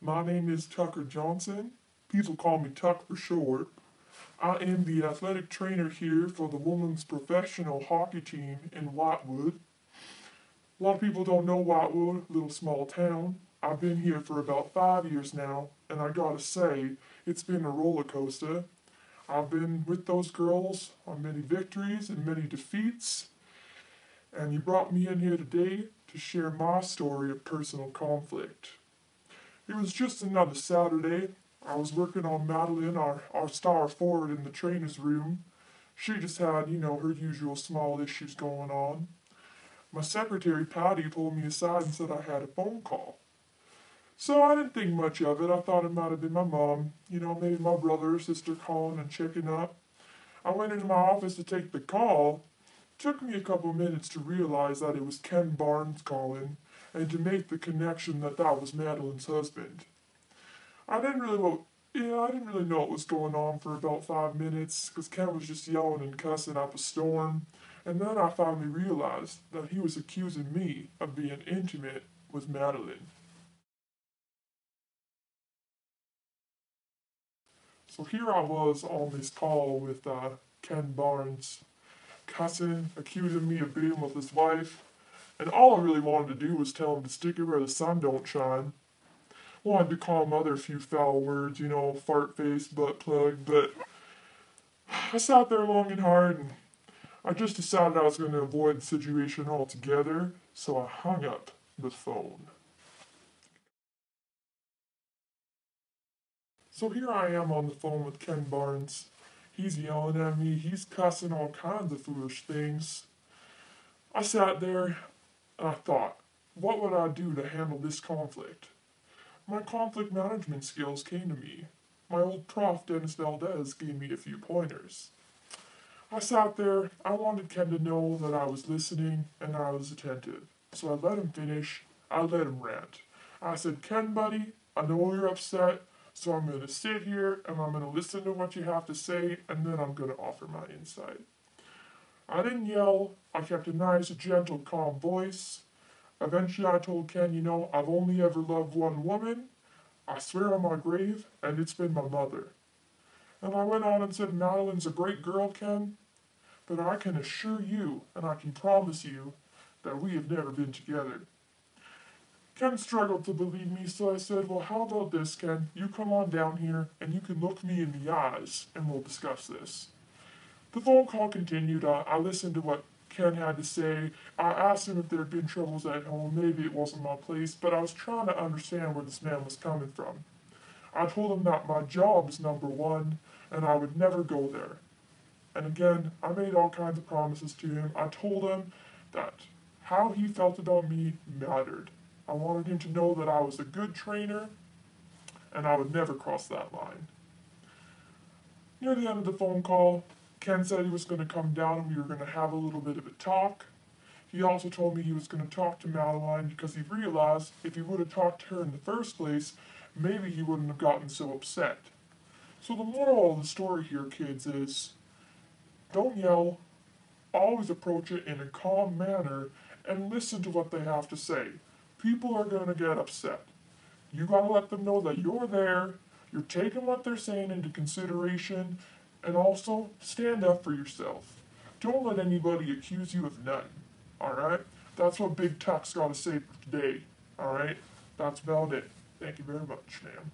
My name is Tucker Johnson. People call me Tuck for short. I am the athletic trainer here for the women's professional hockey team in Whitewood. A lot of people don't know Whitewood, little small town. I've been here for about 5 years now, and I gotta say, it's been a roller coaster. I've been with those girls on many victories and many defeats, and you brought me in here today to share my story of personal conflict. It was just another Saturday. I was working on Madeline, our star forward in the trainer's room. She just had, her usual small issues going on. My secretary, Patty, pulled me aside and said I had a phone call. So I didn't think much of it. I thought it might have been my mom, maybe my brother or sister calling and checking up. I went into my office to take the call. It took me a couple of minutes to realize that it was Ken Barnes calling and to make the connection that that was Madeline's husband. I didn't really well, I didn't really know what was going on for about 5 minutes because Ken was just yelling and cussing up a storm. And then I finally realized that he was accusing me of being intimate with Madeline. So here I was on this call with Ken Barnes, cussing, accusing me of being with his wife. And all I really wanted to do was tell him to stick it where the sun don't shine. Wanted to call him other few foul words, fart face, butt plug, but I sat there long and hard and I just decided I was going to avoid the situation altogether, so I hung up the phone. So here I am on the phone with Ken Barnes. He's yelling at me, he's cussing all kinds of foolish things. I sat there and I thought, what would I do to handle this conflict? My conflict management skills came to me. My old prof, Dennis Valdez, gave me a few pointers. I sat there, I wanted Ken to know that I was listening and I was attentive. So I let him finish, I let him rant. I said, Ken, buddy, I know you're upset, so I'm going to sit here and I'm going to listen to what you have to say and then I'm going to offer my insight. I didn't yell, I kept a nice, gentle, calm voice. Eventually I told Ken, I've only ever loved one woman. I swear on my grave, and it's been my mother. And I went on and said, Madeline's a great girl, Ken, but I can assure you, and I can promise you, that we have never been together. Ken struggled to believe me, so I said, well, how about this, Ken? You come on down here, and you can look me in the eyes, and we'll discuss this. The phone call continued. I listened to what Ken had to say. I asked him if there had been troubles at home. Maybe it wasn't my place, but I was trying to understand where this man was coming from. I told him that my job is number one, and I would never go there. And again, I made all kinds of promises to him. I told him that how he felt about me mattered. I wanted him to know that I was a good trainer and I would never cross that line. Near the end of the phone call, Ken said he was going to come down and we were going to have a little bit of a talk. He also told me he was going to talk to Madeline because he realized if he would have talked to her in the first place, maybe he wouldn't have gotten so upset. So the moral of the story here, kids, is don't yell, always approach it in a calm manner and listen to what they have to say. People are going to get upset. You got to let them know that you're there, you're taking what they're saying into consideration, and also stand up for yourself. Don't let anybody accuse you of nothing. Alright? That's what Big Tuck's got to say for today. Alright? That's about it. Thank you very much, ma'am.